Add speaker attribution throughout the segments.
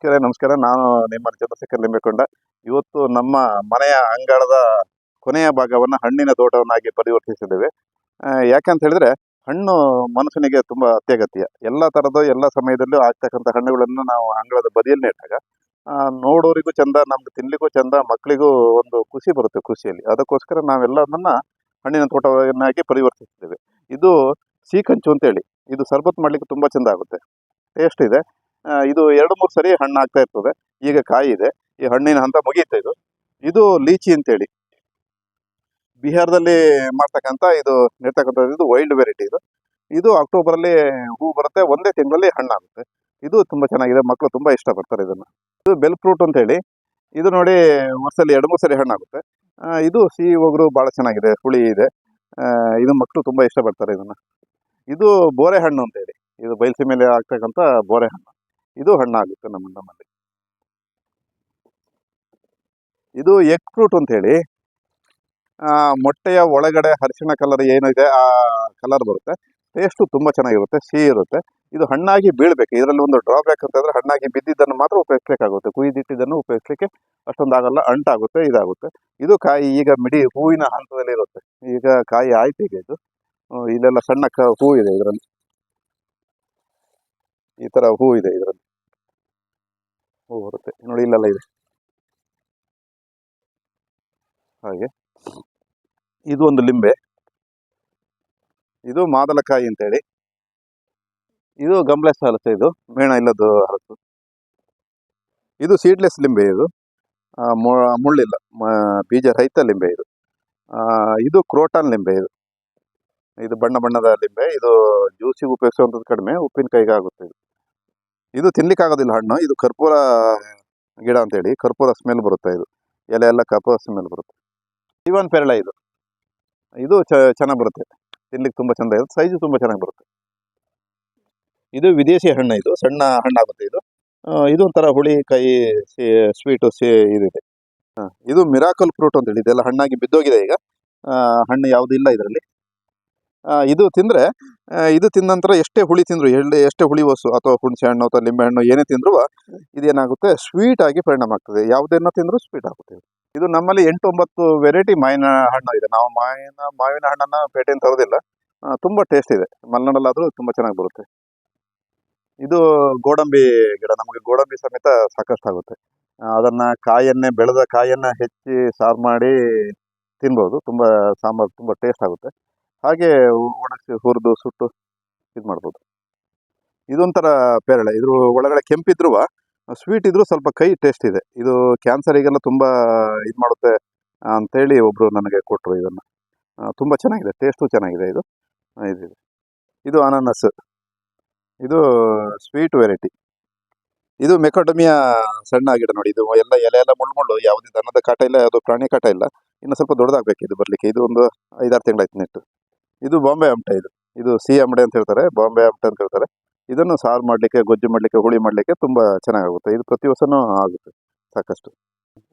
Speaker 1: ವೀಕ್ಷಕರೇ ನಮಸ್ಕಾರ. ನಾನು ನಿಮ್ಮ ಚಂದ್ರಶೇಖರ್ ಲಿಂಬೆಕೊಂಡ. ಇವತ್ತು ನಮ್ಮ ಮನೆಯ ಅಂಗಳದ ಕೊನೆಯ ಭಾಗವನ್ನು ಹಣ್ಣಿನ ತೋಟವನ್ನಾಗಿ ಪರಿವರ್ತಿಸಿದ್ದೇವೆ. ಯಾಕಂತ ಹೇಳಿದ್ರೆ ಹಣ್ಣು ಮನುಷ್ಯನಿಗೆ ತುಂಬ ಅತ್ಯಗತ್ಯ. ಎಲ್ಲ ಥರದ ಎಲ್ಲ ಸಮಯದಲ್ಲೂ ಆಗ್ತಕ್ಕಂಥ ಹಣ್ಣುಗಳನ್ನು ನಾವು ಅಂಗಳದ ಬದಿಯಲ್ಲಿ ನೆಟ್ಟಾಗ ನೋಡೋರಿಗೂ ಚಂದ, ನಮ್ಗೆ ತಿನ್ಲಿಕ್ಕೂ ಚಂದ, ಮಕ್ಕಳಿಗೂ ಒಂದು ಖುಷಿ ಬರುತ್ತೆ ಕೃಷಿಯಲ್ಲಿ. ಅದಕ್ಕೋಸ್ಕರ ನಾವೆಲ್ಲದನ್ನ ಹಣ್ಣಿನ ತೋಟವನ್ನಾಗಿ ಪರಿವರ್ತಿಸಿದ್ದೇವೆ. ಇದು ಸೀಕಂಚು ಅಂತೇಳಿ, ಇದು ಸರ್ಬತ್ ಮಾಡಲಿಕ್ಕೆ ತುಂಬ ಚಂದ ಆಗುತ್ತೆ, ಟೇಸ್ಟ್ ಇದೆ. ಇದು 2-3 ಸರಿ ಹಣ್ಣು ಆಗ್ತಾ ಇರ್ತದೆ. ಈಗ ಕಾಯಿ ಇದೆ, ಈ ಹಣ್ಣಿನ ಹಂತ ಮುಗಿಯುತ್ತೆ. ಇದು ಲೀಚಿ ಅಂತೇಳಿ ಬಿಹಾರದಲ್ಲಿ ಮಾಡ್ತಕ್ಕಂಥ ಇದು ನೆಡ್ತಕ್ಕಂಥದ್ದು. ಇದು ವೈಲ್ಡ್ ವೆರೈಟಿ. ಇದು ಅಕ್ಟೋಬರಲ್ಲಿ ಹೂ ಬರುತ್ತೆ, ಒಂದೇ ತಿಂಗಳಲ್ಲಿ ಹಣ್ಣಾಗುತ್ತೆ. ಇದು ತುಂಬ ಚೆನ್ನಾಗಿದೆ, ಮಕ್ಕಳು ತುಂಬ ಇಷ್ಟಪಡ್ತಾರೆ ಇದನ್ನು. ಇದು ಬೆಲ್ ಫ್ರೂಟ್ ಅಂತೇಳಿ, ಇದು ನೋಡಿ ವರ್ಷದಲ್ಲಿ 2-3 ಸರಿ ಹಣ್ಣಾಗುತ್ತೆ. ಇದು ಸಿಹಿ ಒಗರು ಭಾಳ ಚೆನ್ನಾಗಿದೆ, ಹುಳಿ ಇದೆ. ಇದು ಮಕ್ಕಳು ತುಂಬ ಇಷ್ಟಪಡ್ತಾರೆ ಇದನ್ನು. ಇದು ಬೋರೆ ಹಣ್ಣು ಅಂತೇಳಿ, ಇದು ಬಯಲು ಮೇಲೆ ಆಗ್ತಕ್ಕಂಥ ಬೋರೆ ಹಣ್ಣು. ಇದು ಹಣ್ಣಾಗುತ್ತೆ ನಮ್ಮಲ್ಲಿ. ಇದು ಎಗ್ ಫ್ರೂಟ್ ಅಂತೇಳಿ, ಮೊಟ್ಟೆಯ ಒಳಗಡೆ ಅರಿಶಿಣ ಕಲರ್ ಏನಿದೆ ಆ ಕಲರ್ ಬರುತ್ತೆ. ಟೇಸ್ಟು ತುಂಬ ಚೆನ್ನಾಗಿರುತ್ತೆ, ಸಿಹಿ ಇರುತ್ತೆ. ಇದು ಹಣ್ಣಾಗಿ ಬೀಳಬೇಕು. ಇದರಲ್ಲಿ ಒಂದು ಡ್ರಾಬ್ಯಾಕ್ ಅಂತಂದರೆ ಹಣ್ಣಾಗಿ ಬಿದ್ದಿದ್ದನ್ನು ಮಾತ್ರ ಉಪಯೋಗಿಸ್ಲಿಕ್ಕಾಗುತ್ತೆ, ಕುಯ್ದಿಟ್ಟಿದ್ದನ್ನು ಉಪಯೋಗಿಸ್ಲಿಕ್ಕೆ ಅಷ್ಟೊಂದಾಗಲ್ಲ, ಅಂಟಾಗುತ್ತೆ, ಇದಾಗುತ್ತೆ. ಇದು ಕಾಯಿ ಈಗ ಮಿಡಿ ಹೂವಿನ ಹಂತದಲ್ಲಿ ಇರುತ್ತೆ. ಈಗ ಕಾಯಿ ಆಯ್ತು. ಈಗ ಇದು ಇಲ್ಲೆಲ್ಲ ಸಣ್ಣ ಹೂ ಇದೆ, ಇದರಲ್ಲಿ ಈ ಥರ ಹೂ ಇದೆ, ಇದರಲ್ಲಿ ಹೂ ಬರುತ್ತೆ ನೋಡಿ, ಇಲ್ಲೆಲ್ಲ ಇದೆ ಹಾಗೆ. ಇದು ಒಂದು ಲಿಂಬೆ, ಇದು ಮಾದಲಕಾಯಿ ಅಂತೇಳಿ. ಇದು ಗಂಬ್ಲೆಸ್ ಹಲಸು, ಇದು ಮೇಣ ಇಲ್ಲದ್ದು ಹಲಸು. ಇದು ಸೀಡ್ಲೆಸ್ ಲಿಂಬೆ, ಇದು ಮುಳ್ಳಿಲ್ಲ, ಬೀಜ ರಹಿತ ಲಿಂಬೆ. ಇದು ಕ್ರೋಟಾನ್ ಲಿಂಬೆ. ಇದು ಬಣ್ಣ ಬಣ್ಣದ ಲಿಂಬೆ. ಇದು ಜ್ಯೂಸಿಗೆ ಉಪಯೋಗಿಸುವಂಥದ್ದು ಕಡಿಮೆ, ಉಪ್ಪಿನಕಾಯಿಗೆ ಆಗುತ್ತೆ. ಇದು ತಿನ್ಲಿಕ್ಕಾಗೋದಿಲ್ಲ ಹಣ್ಣು. ಇದು ಕರ್ಪೂರ ಗಿಡ ಅಂತೇಳಿ, ಕರ್ಪೂರ ಸ್ಮೆಲ್ ಬರುತ್ತೆ. ಇದು ಎಲೆ ಎಲ್ಲ ಕರ್ಪೂರ ಸ್ಮೆಲ್ ಬರುತ್ತೆ. ಇವನ್ ಪೇರಳೆ, ಇದು ಚೆನ್ನಾಗಿ ಬರುತ್ತೆ, ತಿನ್ಲಿಕ್ಕೆ ತುಂಬ ಚೆಂದ ಇರುತ್ತೆ, ಸೈಜು ತುಂಬ ಚೆನ್ನಾಗಿ ಬರುತ್ತೆ. ಇದು ವಿದೇಶಿ ಹಣ್ಣು, ಇದು ಸಣ್ಣ ಹಣ್ಣಾಗುತ್ತೆ. ಇದು ಒಂಥರ ಹುಳಿ ಕೈ ಸ್ವೀಟು ಇದಿದೆ. ಇದು ಮಿರಾಕಲ್ ಫ್ರೂಟ್ ಅಂತೇಳಿ, ಇದೆಲ್ಲ ಹಣ್ಣಾಗಿ ಬಿದ್ದೋಗಿದೆ. ಈಗ ಹಣ್ಣು ಯಾವುದೂ ಇಲ್ಲ ಇದರಲ್ಲಿ. ಇದು ತಿಂದರೆ, ಇದು ತಿಂದ ನಂತರ ಎಷ್ಟೇ ಹುಳಿ ತಿಂದ್ರು, ಎಷ್ಟೇ ಹುಳಿ ವಸ್ತು ಅಥವಾ ಹುಣಸೆ ಹಣ್ಣು ಅಥವಾ ಲಿಂಬೆ ಹಣ್ಣು ಏನೇ ತಿಂದರೂ ಇದೇನಾಗುತ್ತೆ, ಸ್ವೀಟ್ ಆಗಿ ಪರಿಣಾಮ ಆಗ್ತದೆ. ಯಾವುದನ್ನ ತಿಂದರೂ ಸ್ವೀಟ್ ಆಗುತ್ತೆ. ಇದು ನಮ್ಮಲ್ಲಿ 8-9 ವೆರೈಟಿ ಮಾವಿನ ಹಣ್ಣು ಇದೆ. ನಾವು ಮಾವಿನ ಹಣ್ಣನ್ನು ಪೇಟೆಯಿಂದ ತರೋದಿಲ್ಲ. ತುಂಬ ಟೇಸ್ಟ್ ಇದೆ, ಮಲೆನಾಡಲ್ಲಾದರೂ ತುಂಬ ಚೆನ್ನಾಗಿ ಬರುತ್ತೆ. ಇದು ಗೋಡಂಬಿ ಗಿಡ. ನಮಗೆ ಗೋಡಂಬಿ ಸಮೇತ ಸಾಕಷ್ಟು ಆಗುತ್ತೆ. ಅದನ್ನು ಬೆಳೆದ ಕಾಯನ್ನು ಹೆಚ್ಚಿ ಸಾರು ಮಾಡಿ ತಿನ್ಬೋದು. ತುಂಬ ಸಾಂಬಾರು ತುಂಬ ಟೇಸ್ಟ್ ಆಗುತ್ತೆ. ಹಾಗೆ ಒಣಗಿಸಿ ಹುರಿದು ಸುಟ್ಟು ಇದು ಮಾಡ್ಬೋದು. ಇದೊಂಥರ ಪೇರಳೆ, ಇದ್ರ ಒಳಗಡೆ ಕೆಂಪಿದ್ರೂ ಸ್ವೀಟ್ ಇದ್ರೂ ಸ್ವಲ್ಪ ಕೈ ಟೇಸ್ಟ್ ಇದೆ. ಇದು ಕ್ಯಾನ್ಸರಿಗೆಲ್ಲ ತುಂಬ ಇದು ಮಾಡುತ್ತೆ ಅಂಥೇಳಿ ಒಬ್ಬರು ನನಗೆ ಕೊಟ್ಟರು. ಇದನ್ನು ತುಂಬ ಚೆನ್ನಾಗಿದೆ, ಟೇಸ್ಟು ಚೆನ್ನಾಗಿದೆ. ಇದು ಅನಾನಸ್, ಇದು ಸ್ವೀಟ್ ವೆರೈಟಿ. ಇದು ಮೆಕಾಡಮಿಯಾ ಸಣ್ಣ ಗಿಡ ನೋಡಿ. ಇದು ಎಲೆ ಎಲ್ಲ ಮುಳ್ಳು, ಯಾವುದೇ ದನದ ಕಾಟ ಇಲ್ಲ, ಯಾವುದೋ ಪ್ರಾಣಿ ಕಾಟ ಇಲ್ಲ. ಇನ್ನು ಸ್ವಲ್ಪ ದೊಡ್ಡದಾಗಬೇಕು ಇದು ಬರಲಿಕ್ಕೆ. ಇದು ಒಂದು 5-6 ತಿಂಗಳಾಯ್ತು ನೆಟ್ಟು. ಇದು ಬಾಂಬೆ ಆಮಟೆ. ಇದು ಸಿಹಿ ಆಮಟೆ ಅಂತ ಹೇಳ್ತಾರೆ, ಬಾಂಬೆ ಆಮಟೆ ಅಂತ ಹೇಳ್ತಾರೆ. ಇದನ್ನು ಸಾರು ಮಾಡಲಿಕ್ಕೆ, ಗೊಜ್ಜು ಮಾಡಲಿಕ್ಕೆ, ಹುಳಿ ಮಾಡಲಿಕ್ಕೆ ತುಂಬ ಚೆನ್ನಾಗಾಗುತ್ತೆ. ಇದು ಪ್ರತಿ ವರ್ಷವೂ ಆಗುತ್ತೆ ಸಾಕಷ್ಟು.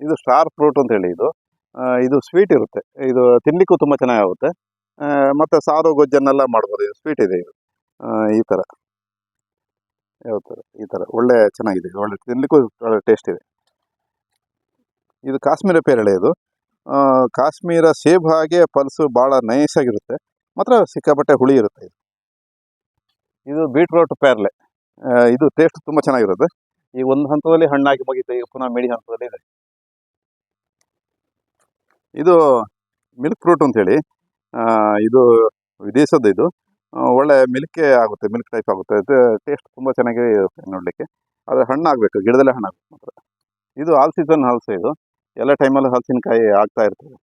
Speaker 1: ಇದು ಸ್ಟಾರ್ ಫ್ರೂಟ್ ಅಂತ ಹೇಳಿ, ಇದು ಸ್ವೀಟ್ ಇರುತ್ತೆ. ಇದು ತಿನ್ನಲಿಕ್ಕೂ ತುಂಬ ಚೆನ್ನಾಗಾಗುತ್ತೆ. ಮತ್ತು ಸಾರು ಗೊಜ್ಜನ್ನೆಲ್ಲ ಮಾಡ್ಬೋದು. ಇದು ಸ್ವೀಟ್ ಇದೆ. ಈ ಥರ ಯಾವ ಥರ ಈ ಥರ ಒಳ್ಳೆ ಚೆನ್ನಾಗಿದೆ, ಒಳ್ಳೆ ತಿನ್ನಲಿಕ್ಕೂ ಒಳ್ಳೆ ಟೇಸ್ಟ್ ಇದೆ. ಇದು ಕಾಶ್ಮೀರ ಪೇರಳೆ. ಕಾಶ್ಮೀರ ಸೇಬು ಹಾಗೆ ಪಲ್ಸು ಭಾಳ ನೈಸಾಗಿರುತ್ತೆ, ಮಾತ್ರ ಸಿಕ್ಕಾಪಟ್ಟೆ ಹುಳಿ ಇರುತ್ತೆ. ಇದು ಬೀಟ್ರೋಟ್ ಪೇರಳೆ. ಇದು ಟೇಸ್ಟ್ ತುಂಬ ಚೆನ್ನಾಗಿರುತ್ತೆ. ಈ ಒಂದು ಹಂತದಲ್ಲಿ ಹಣ್ಣಾಗಿ ಮುಗಿಯುತ್ತೆ, ಈಗ ಪುನಃ ಮಿಡಿ ಹಂತದಲ್ಲಿ ಇದೆ. ಇದು ಮಿಲ್ಕ್ ಫ್ರೂಟ್ ಅಂತೇಳಿ, ಇದು ವಿದೇಶದ್ದು. ಇದು ಒಳ್ಳೆ ಮಿಲ್ಕೇ ಆಗುತ್ತೆ, ಮಿಲ್ಕ್ ಟೈಪ್ ಆಗುತ್ತೆ. ಇದು ಟೇಸ್ಟ್ ತುಂಬ ಚೆನ್ನಾಗಿ ಇರುತ್ತೆ ನೋಡಲಿಕ್ಕೆ. ಆದರೆ ಹಣ್ಣಾಗಬೇಕು, ಗಿಡದಲ್ಲೇ ಹಣ್ಣಾಗಬೇಕು ಮಾತ್ರ. ಇದು ಆಲ್ ಸೀಸನ್ ಹಲಸು. ಇದು ಎಲ್ಲ ಟೈಮಲ್ಲೂ ಹಲಸಿನಕಾಯಿ ಆಗ್ತಾ ಇರ್ತದೆ.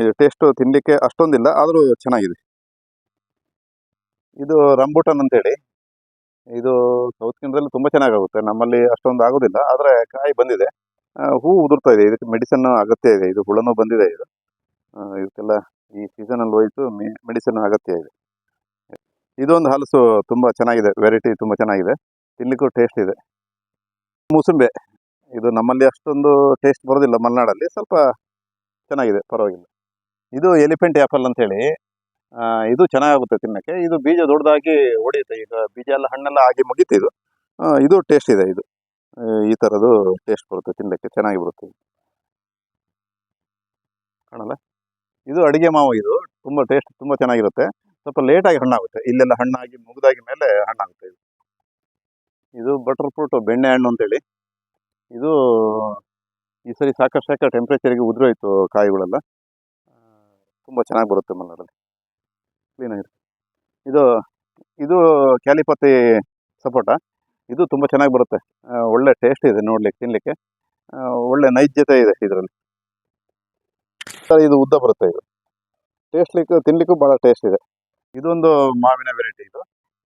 Speaker 1: ಇದು ಟೇಸ್ಟು ತಿನ್ನಲಿಕ್ಕೆ ಅಷ್ಟೊಂದಿಲ್ಲ, ಆದರೂ ಚೆನ್ನಾಗಿದೆ. ಇದು ರಂಬೂಟನ್ ಅಂತೇಳಿ, ಇದು ಸೌತ್ ಕೇಂದ್ರದಲ್ಲಿ ತುಂಬ ಚೆನ್ನಾಗಾಗುತ್ತೆ, ನಮ್ಮಲ್ಲಿ ಅಷ್ಟೊಂದು ಆಗೋದಿಲ್ಲ. ಆದರೆ ಕಾಯಿ ಬಂದಿದೆ, ಹೂ ಉದುರ್ತಾ ಇದೆ. ಇದಕ್ಕೆ ಮೆಡಿಸನ್ ಅಗತ್ಯ ಇದೆ. ಇದು ಹುಳನೂ ಬಂದಿದೆ. ಇದಕ್ಕೆಲ್ಲ ಈ ಸೀಸನಲ್ಲಿ ಹೋಯಿತು, ಮೆಡಿಸನ್ ಅಗತ್ಯ ಇದೆ. ಇದೊಂದು ಹಲಸು ತುಂಬ ಚೆನ್ನಾಗಿದೆ, ವೆರೈಟಿ ತುಂಬ ಚೆನ್ನಾಗಿದೆ, ತಿನ್ನಲಿಕ್ಕೂ ಟೇಸ್ಟ್ ಇದೆ. ಮೂಸಂಬೆ, ಇದು ನಮ್ಮಲ್ಲಿ ಅಷ್ಟೊಂದು ಟೇಸ್ಟ್ ಬರೋದಿಲ್ಲ, ಮಲೆನಾಡಲ್ಲಿ ಸ್ವಲ್ಪ ಚೆನ್ನಾಗಿದೆ, ಪರವಾಗಿಲ್ಲ. ಇದು ಎಲಿಫೆಂಟ್ ಆ್ಯಪಲ್ ಅಂತೇಳಿ, ಇದು ಚೆನ್ನಾಗುತ್ತೆ ತಿನ್ನೋಕ್ಕೆ. ಇದು ಬೀಜ ದೊಡ್ಡದಾಗಿ ಹೊಡೆಯುತ್ತೆ. ಈಗ ಬೀಜ ಎಲ್ಲ ಹಣ್ಣೆಲ್ಲ ಆಗಿ ಮುಗೀತು. ಇದು ಟೇಸ್ಟ್ ಇದೆ. ಈ ಥರದ್ದು ಟೇಸ್ಟ್ ಬರುತ್ತೆ, ತಿನ್ನಲಿಕ್ಕೆ ಚೆನ್ನಾಗಿ ಬರುತ್ತೆ. ಕಾಣಲ್ಲ, ಇದು ಅಡಿಗೆ ಮಾವು. ಇದು ತುಂಬ ಟೇಸ್ಟ್ ತುಂಬ ಚೆನ್ನಾಗಿರುತ್ತೆ. ಸ್ವಲ್ಪ ಲೇಟಾಗಿ ಹಣ್ಣಾಗುತ್ತೆ, ಇಲ್ಲೆಲ್ಲ ಹಣ್ಣಾಗಿ ಮುಗಿದಾಗಿ ಮೇಲೆ ಹಣ್ಣಾಗುತ್ತೆ. ಇದು ಬಟರ್ ಫ್ರೂಟ್, ಬೆಣ್ಣೆ ಹಣ್ಣು ಅಂತೇಳಿ. ಇದು ಈ ಸರಿ ಸಾಕಷ್ಟು ಯಾಕೆ ಟೆಂಪ್ರೇಚರ್ಗೆ ಉದುರೋಯ್ತು ಕಾಯಿಗಳೆಲ್ಲ. ತುಂಬ ಚೆನ್ನಾಗಿ ಬರುತ್ತೆ ಮಲೆನಾಡಲ್ಲಿ, ಕ್ಲೀನಾಗಿರುತ್ತೆ. ಇದು ಇದು ಕ್ಯಾಲಿಪತಿ ಸಪೋಟ. ಇದು ತುಂಬ ಚೆನ್ನಾಗಿ ಬರುತ್ತೆ, ಒಳ್ಳೆ ಟೇಸ್ಟ್ ಇದೆ ನೋಡ್ಲಿಕ್ಕೆ, ತಿನ್ನಲಿಕ್ಕೆ ಒಳ್ಳೆ ನೈಜ್ಯತೆ ಇದೆ ಇದರಲ್ಲಿ. ಇದು ಉದ್ದ ಬರುತ್ತೆ, ಇದು ತಿನ್ಲಿಕ್ಕೂ ಭಾಳ ಟೇಸ್ಟ್ ಇದೆ. ಇದೊಂದು ಮಾವಿನ ವೆರೈಟಿ.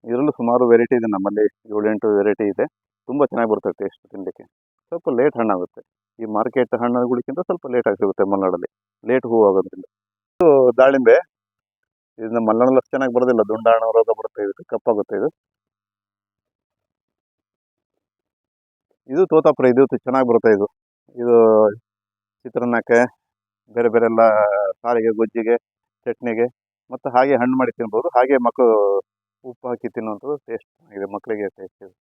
Speaker 1: ಇದರಲ್ಲೂ ಸುಮಾರು ವೆರೈಟಿ ಇದೆ ನಮ್ಮಲ್ಲಿ, 7-8 ವೆರೈಟಿ ಇದೆ. ತುಂಬ ಚೆನ್ನಾಗಿ ಬರುತ್ತೆ ಟೇಸ್ಟ್ ತಿನ್ನಲಿಕ್ಕೆ. ಸ್ವಲ್ಪ ಲೇಟ್ ಹಣ್ಣಾಗುತ್ತೆ, ಈ ಮಾರ್ಕೆಟ್ ಹಣ್ಣುಗಳಿಗಿಂತ ಸ್ವಲ್ಪ ಲೇಟಾಗಿ ಸಿಗುತ್ತೆ ಮಲೆನಾಡಲ್ಲಿ, ಲೇಟ್ ಹೂವು ಆಗೋದ್ರಿಂದ. ಇದು ದಾಳಿಂಬೆ. ಇದು ನಮ್ಮ ಮಲೆನಾಡಲ್ಲಿ ಅಷ್ಟು ಚೆನ್ನಾಗಿ ಬರೋದಿಲ್ಲ, ದುಂಡಾಣು ರೋಗ ಬರುತ್ತೆ, ಇದಕ್ಕೆ ಕಪ್ಪಾಗುತ್ತೆ. ಇದು ತೋತಾಪುರಿ. ಇದು ಚೆನ್ನಾಗಿ ಬರುತ್ತೆ. ಇದು ಚಿತ್ರಾನ್ನಕ್ಕೆ, ಬೇರೆ ಬೇರೆ ಎಲ್ಲ ಸಾರಿಗೆ, ಗೊಜ್ಜಿಗೆ, ಚಟ್ನಿಗೆ, ಮತ್ತು ಹಾಗೆ ಹಣ್ಣು ಮಾಡಿ ತಿನ್ಬೋದು. ಹಾಗೆ ಮಕ್ಕಳು ಉಪ್ಪು ಹಾಕಿ ತಿನ್ನುವಂಥದ್ದು ಟೇಸ್ಟ್ ಇದೆ, ಮಕ್ಕಳಿಗೆ ಟೇಸ್ಟ್ ಇದೆ.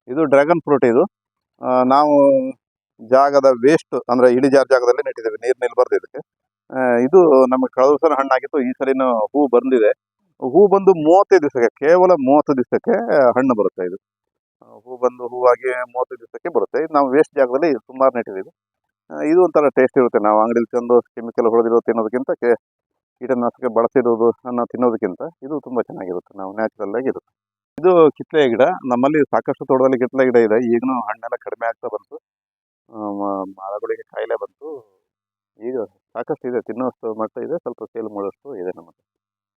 Speaker 1: ಇದು ಡ್ರ್ಯಾಗನ್ ಫ್ರೂಟ್. ಇದು ನಾವು ಜಾಗದ ವೇಸ್ಟ್ ಅಂದರೆ ಇಳಿಜಾರು ಜಾಗದಲ್ಲಿ ನೆಟ್ಟಿದ್ದೇವೆ, ನೀರು ನಿಲ್ಬಾರ್ದು ಇದಕ್ಕೆ. ಇದು ನಮಗೆ ಕಳೆದ ಸಲ ಹಣ್ಣಾಗಿತ್ತು, ಈ ಸಲಿನೂ ಹೂ ಬಂದಿದೆ. ಹೂ ಬಂದು 35 ದಿವಸಕ್ಕೆ, ಕೇವಲ 30 ದಿವಸಕ್ಕೆ ಹಣ್ಣು ಬರುತ್ತೆ. ಇದು ಹೂ ಬಂದು ಹೂವಾಗಿ 30 ದಿವಸಕ್ಕೆ ಬರುತ್ತೆ. ಇದು ನಾವು ವೇಸ್ಟ್ ಜಾಗದಲ್ಲಿ ಸುಮಾರು ನೆಟ್ಟಿದ್ದೀವಿ. ಇದು ಒಂಥರ ಟೇಸ್ಟ್ ಇರುತ್ತೆ. ನಾವು ಅಂಗಡಿಲಿ ತಂದು ಕೆಮಿಕಲ್ ಹೊಡೆದಿರೋದು ತಿನ್ನೋದಕ್ಕಿಂತ, ಕೀಟನಾಶಕ ಬಳಸಿರೋದು ತಿನ್ನೋದಕ್ಕಿಂತ ಇದು ತುಂಬ ಚೆನ್ನಾಗಿರುತ್ತೆ, ನಾವು ನ್ಯಾಚುರಲ್ ಆಗಿರುತ್ತೆ. ಇದು ಕಿತ್ತಳೆ ಗಿಡ. ನಮ್ಮಲ್ಲಿ ಸಾಕಷ್ಟು ತೋಟದಲ್ಲಿ ಕಿತ್ತಳೆ ಗಿಡ ಇದೆ. ಈಗಲೂ ಹಣ್ಣೆಲ್ಲ ಕಡಿಮೆ ಆಗ್ತಾ ಬಂತು, ಮರಗಳಿಗೆ ಕಾಯಿಲೆ ಬಂತು. ಈಗ ಸಾಕಷ್ಟು ಇದೆ, ತಿನ್ನುವಷ್ಟು ಮಟ್ಟ ಇದೆ, ಸ್ವಲ್ಪ ಸೇಲ್ ಮಾಡೋಷ್ಟು ಇದೆ ನಮ್ಮದು.